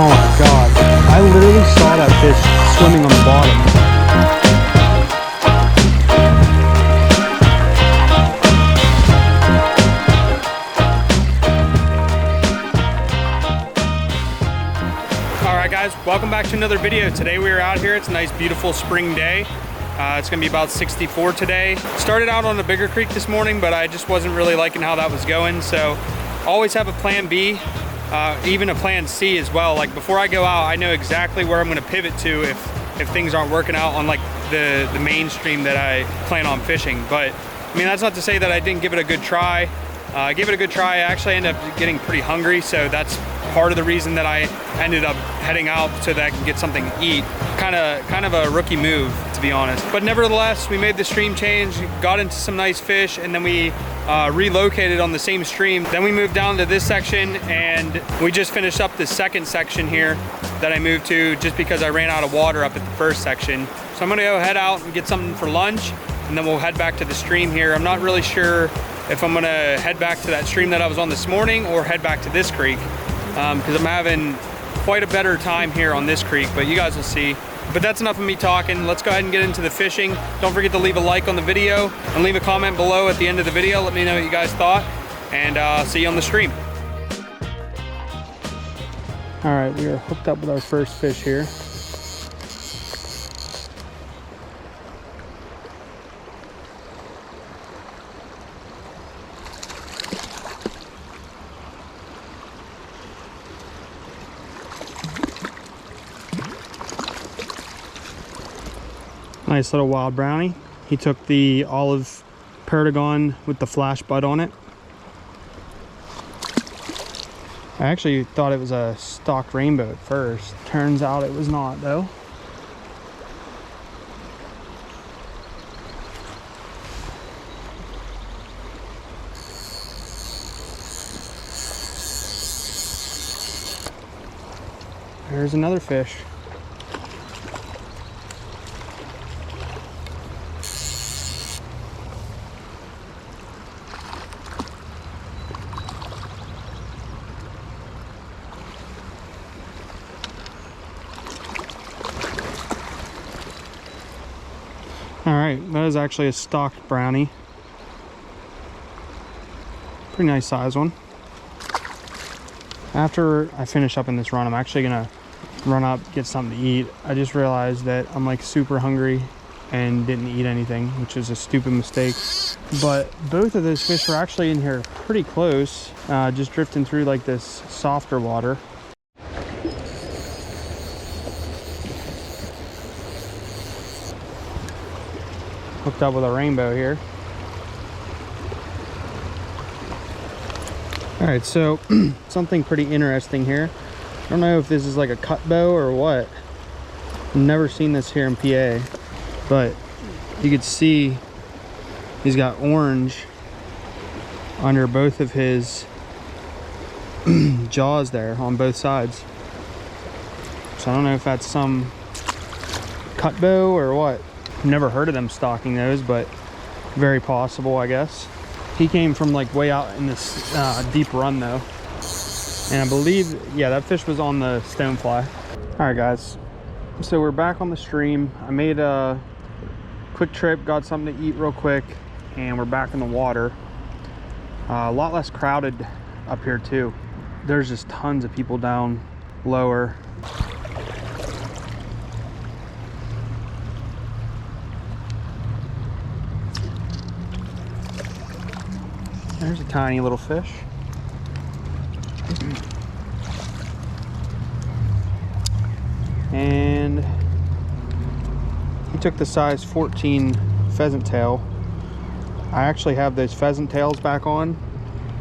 Oh my god. I literally saw that fish swimming on the bottom. Alright guys, welcome back to another video. Today we are out here. It's a nice beautiful spring day. It's gonna be about 64 today. Started out on a bigger creek this morning, but I just wasn't really liking how that was going. So always have a plan B, even a plan C as well. Like before I go out, I know exactly where I'm gonna pivot to if things aren't working out on like the mainstream that I plan on fishing. But I mean, that's not to say that I didn't give it a good try. I gave it a good try. I actually ended up getting pretty hungry, so that's part of the reason that I ended up heading out so that I can get something to eat. Kind of a rookie move, to be honest. But nevertheless, we made the stream change, got into some nice fish, and then we relocated on the same stream. Then we moved down to this section, and we just finished up the second section here that I moved to just because I ran out of water up at the first section. So I'm gonna go head out and get something for lunch, and then we'll head back to the stream here. I'm not really sure if I'm gonna head back to that stream that I was on this morning or head back to this creek, because I'm having quite a better time here on this creek, but you guys will see. But that's enough of me talking. Let's go ahead and get into the fishing. Don't forget to leave a like on the video and leave a comment below at the end of the video. Let me know what you guys thought, and see you on the stream. All right, we are hooked up with our first fish here. Nice little wild brownie. He took the olive Perdigon with the flash bud on it. I actually thought it was a stocked rainbow at first. Turns out it was not though. There's another fish. Alright, that is actually a stocked brownie. Pretty nice size one. After I finish up in this run, I'm actually gonna run up, get something to eat. I just realized that I'm like super hungry and didn't eat anything, which is a stupid mistake. But both of those fish were actually in here pretty close, just drifting through like this softer water. Hooked up with a rainbow here. All right, so something pretty interesting here. I don't know if this is like a cut bow or what. I've never seen this here in PA, but you could see he's got orange under both of his jaws there on both sides. So I don't know if that's some cut bow or what. Never heard of them stocking those, but very possible, I guess. He came from like way out in this deep run though. And I believe, yeah, that fish was on the stonefly. All right, guys. So we're back on the stream. I made a quick trip, got something to eat real quick, and we're back in the water. A lot less crowded up here too. There's just tons of people down lower. There's a tiny little fish. And he took the size 14 pheasant tail. I actually have those pheasant tails back on.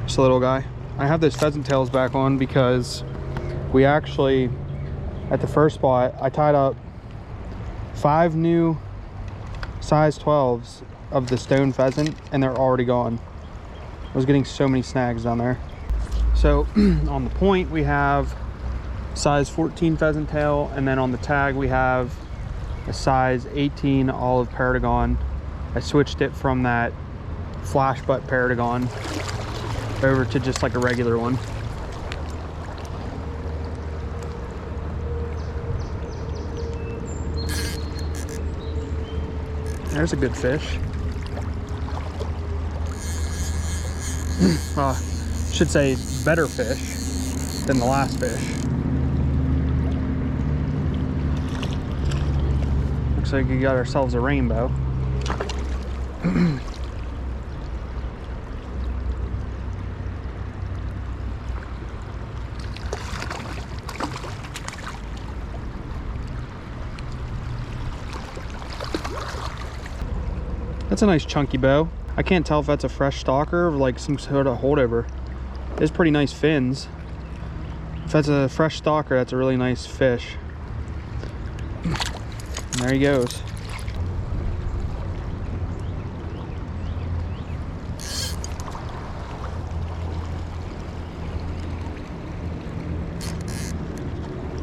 Just a little guy. I have those pheasant tails back on because we actually, at the first spot, I tied up 5 new size 12s of the stone pheasant, and they're already gone. I was getting so many snags down there. So on the point we have size 14 pheasant tail, and then on the tag we have a size 18 olive Perdigon. I switched it from that flash butt Perdigon over to just like a regular one. There's a good fish. Should say better fish than the last fish. Looks like we got ourselves a rainbow. That's a nice chunky bow. I can't tell if that's a fresh stalker or like some sort of holdover. It's pretty nice fins. If that's a fresh stalker, that's a really nice fish. And there he goes.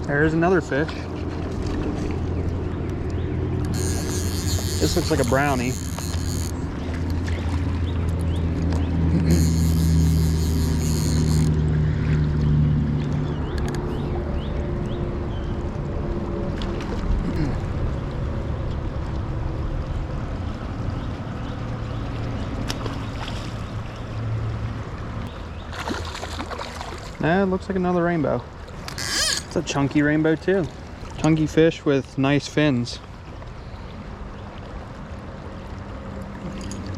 There's another fish. This looks like a brownie. It looks like another rainbow. It's a chunky rainbow too. Chunky fish with nice fins.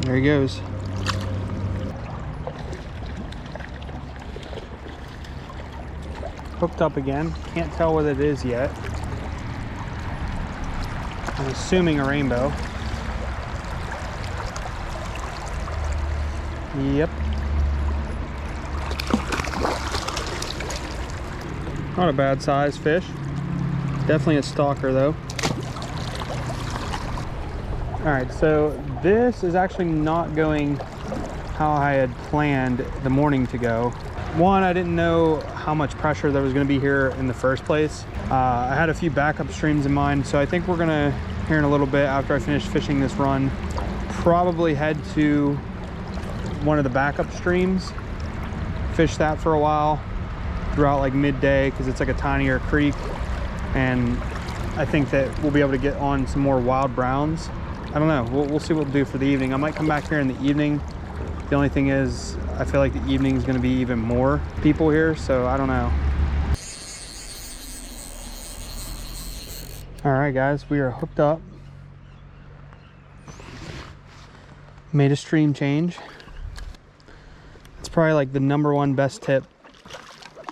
There he goes. Hooked up again. Can't tell what it is yet. I'm assuming a rainbow. Yep. Not a bad size fish. Definitely a stalker though. Alright, so this is actually not going how I had planned the morning to go. One, I didn't know how much pressure there was going to be here in the first place. I had a few backup streams in mind, so I think we're going to, here in a little bit after I finish fishing this run, probably head to one of the backup streams, fish that for a while throughout like midday, because it's like a tinier creek, and I think that we'll be able to get on some more wild browns. I don't know, we'll see what we'll do for the evening. I might come back here in the evening. The only thing is, I feel like the evening is going to be even more people here, so I don't know. All right, guys, we are hooked up. Made a stream change. It's probably like the #1 best tip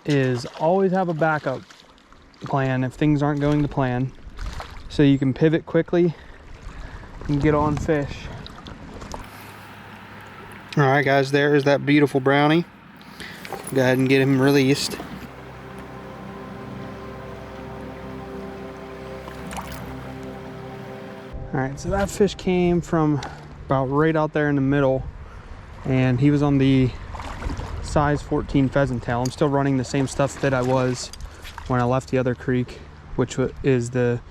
is always have a backup plan if things aren't going to plan, so you can pivot quickly and get on fish. All right, guys, there is that beautiful brownie. Go ahead and get him released. All right, so that fish came from about right out there in the middle, and he was on the size 14 pheasant tail. I'm still running the same stuff that I was when I left the other creek, which is the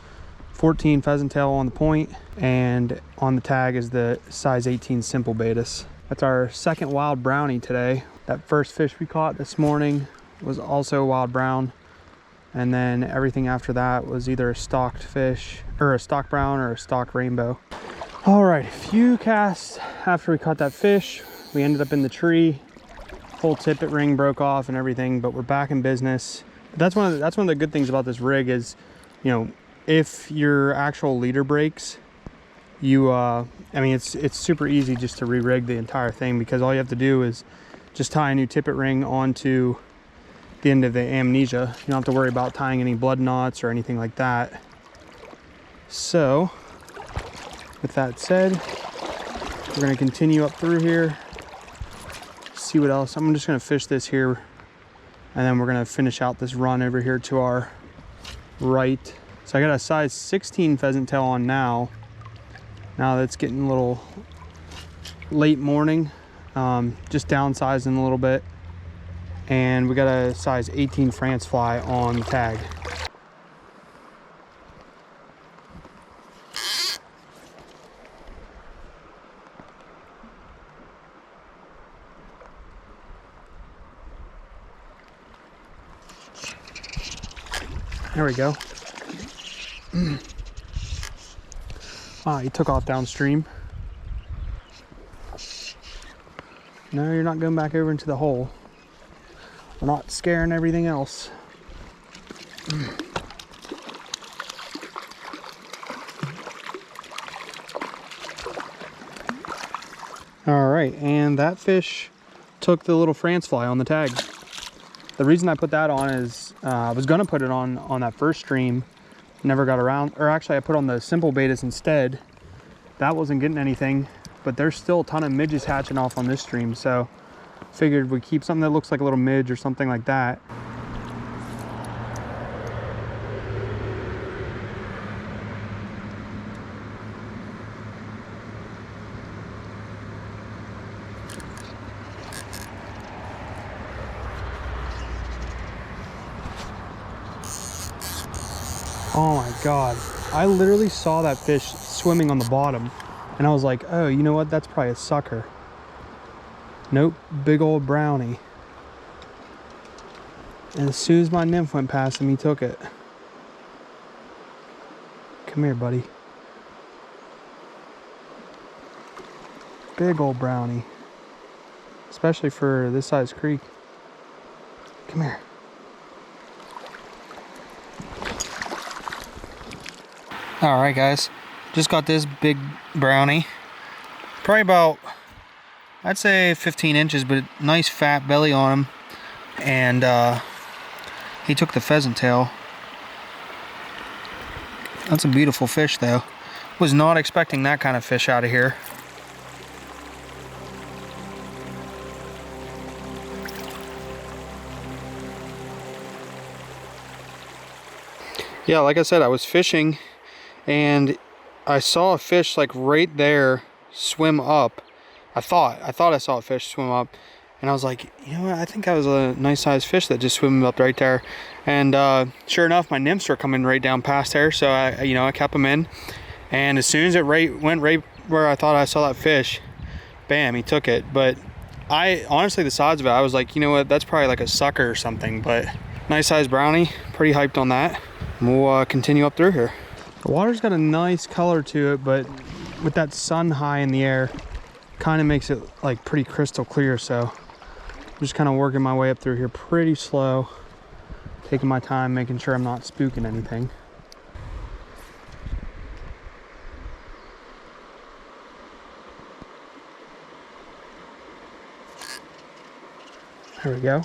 14 pheasant tail on the point, and on the tag is the size 18 simple Baetis. That's our second wild brownie today. That first fish we caught this morning was also a wild brown, and then everything after that was either a stocked fish or a stock brown or a stock rainbow. All right, a few casts after we caught that fish, we ended up in the tree. Whole tippet ring broke off and everything, but we're back in business. That's one of the good things about this rig is, you know, if your actual leader breaks, you I mean, it's super easy just to re-rig the entire thing, because all you have to do is just tie a new tippet ring onto the end of the Amnesia. You don't have to worry about tying any blood knots or anything like that. So with that said, we're going to continue up through here, see what else. I'm just going to fish this here, and then we're going to finish out this run over here to our right. So I got a size 16 pheasant tail on now. Now that's getting a little late morning, just downsizing a little bit. And we got a size 18 France fly on the tag. There we go. Ah, he took off downstream. No, you're not going back over into the hole. We're not scaring everything else. All right, and that fish took the little France fly on the tag. The reason I put that on is I was gonna put it on that first stream, never got around, or actually I put on the simple betas instead. That wasn't getting anything, but there's still a ton of midges hatching off on this stream, so figured we'd keep something that looks like a little midge or something like that. Oh my God, I literally saw that fish swimming on the bottom and I was like, oh, you know what? That's probably a sucker. Nope, big old brownie. And as soon as my nymph went past him, he took it. Come here, buddy. Big old brownie. Especially for this size creek. Come here. All right, guys, just got this big brownie, probably about, I'd say 15 inches, but nice fat belly on him. And he took the pheasant tail. That's a beautiful fish though. Was not expecting that kind of fish out of here. Yeah, like I said, I was fishing and I saw a fish like right there swim up. I thought I saw a fish swim up, and I was like, you know what, I think that was a nice sized fish that just swam up right there. And sure enough, my nymphs were coming right down past there, so I kept them in. And as soon as it went right where I thought I saw that fish, bam, he took it. But I honestly, the size of it, I was like, you know what, that's probably like a sucker or something. But nice sized brownie, pretty hyped on that. We'll continue up through here. The water's got a nice color to it, but with that sun high in the air, kind of makes it like pretty crystal clear. So I'm just kind of working my way up through here pretty slow, taking my time, making sure I'm not spooking anything. There we go.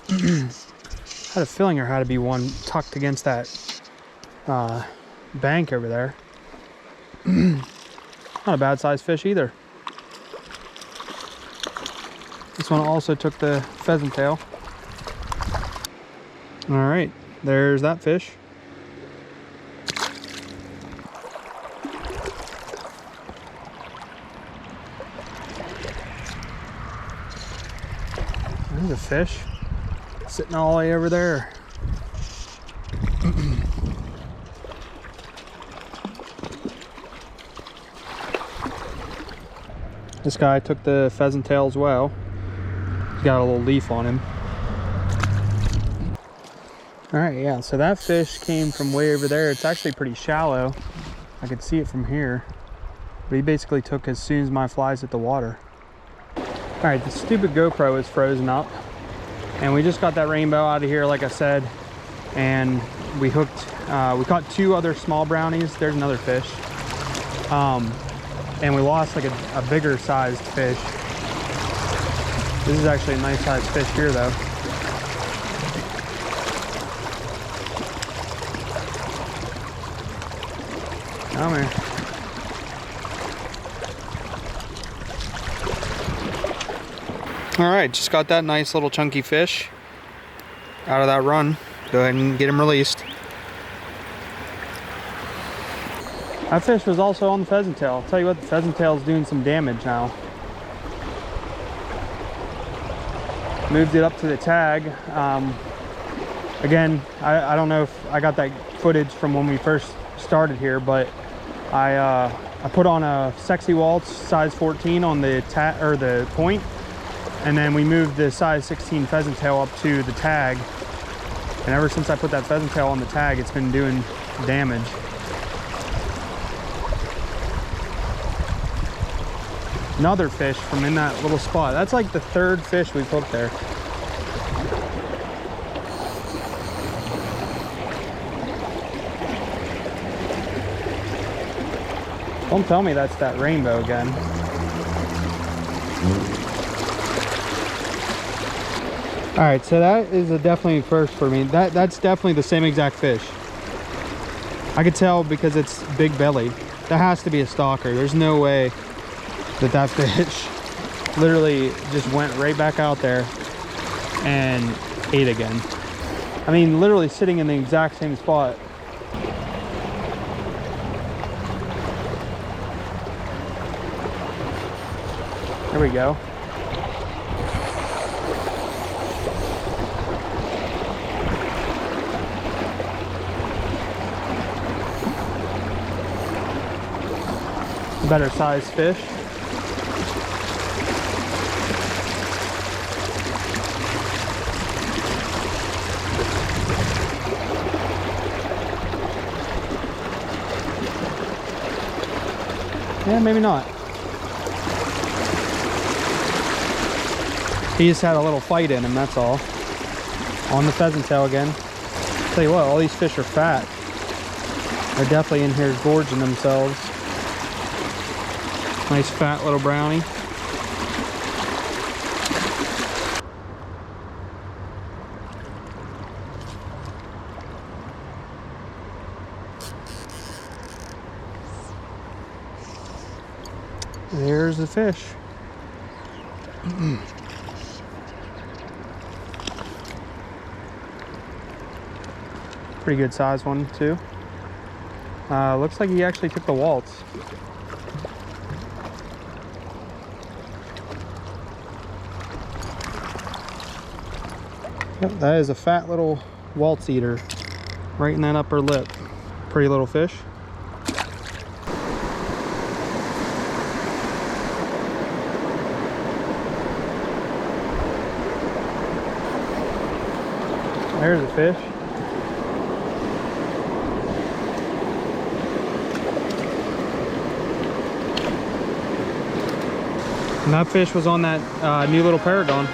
Had a feeling there had to be one tucked against that bank over there. Not a bad sized fish either. This one also took the pheasant tail. All right, there's that fish. There's a fish sitting all the way over there. This guy took the pheasant tail as well. He's got a little leaf on him. All right, yeah, so that fish came from way over there. It's actually pretty shallow. I could see it from here. But he basically took as soon as my flies hit the water. All right, the stupid GoPro is frozen up. And we just got that rainbow out of here, like I said. And we hooked, we caught 2 other small brownies. There's another fish. And we lost like a bigger sized fish. This is actually a nice sized fish here though. Come here. All right, just got that nice little chunky fish out of that run. Go ahead and get him released. That fish was also on the pheasant tail. I'll tell you what, the pheasant tail is doing some damage now. Moved it up to the tag. Again, I don't know if I got that footage from when we first started here, but I put on a Sexy Waltz size 14 on the point, and then we moved the size 16 pheasant tail up to the tag. And ever since I put that pheasant tail on the tag, it's been doing damage. another fish from in that little spot. That's like the third fish we've hooked there. Don't tell me that's that rainbow again. All right, so that is a definitely first for me. That's definitely the same exact fish. I could tell because it's big belly. That has to be a stalker. There's no way that that fish literally just went right back out there and ate again. I mean, literally sitting in the exact same spot. There we go. Better sized fish. Yeah, maybe not. He just had a little fight in him, that's all. On the pheasant tail again. Tell you what, all these fish are fat. They're definitely in here gorging themselves. Nice fat little brownie. There's the fish. Pretty good size one too. Looks like he actually took the waltz. Yep, that is a fat little waltz eater right in that upper lip. Pretty little fish. There's a fish. And that fish was on that new little Paragon.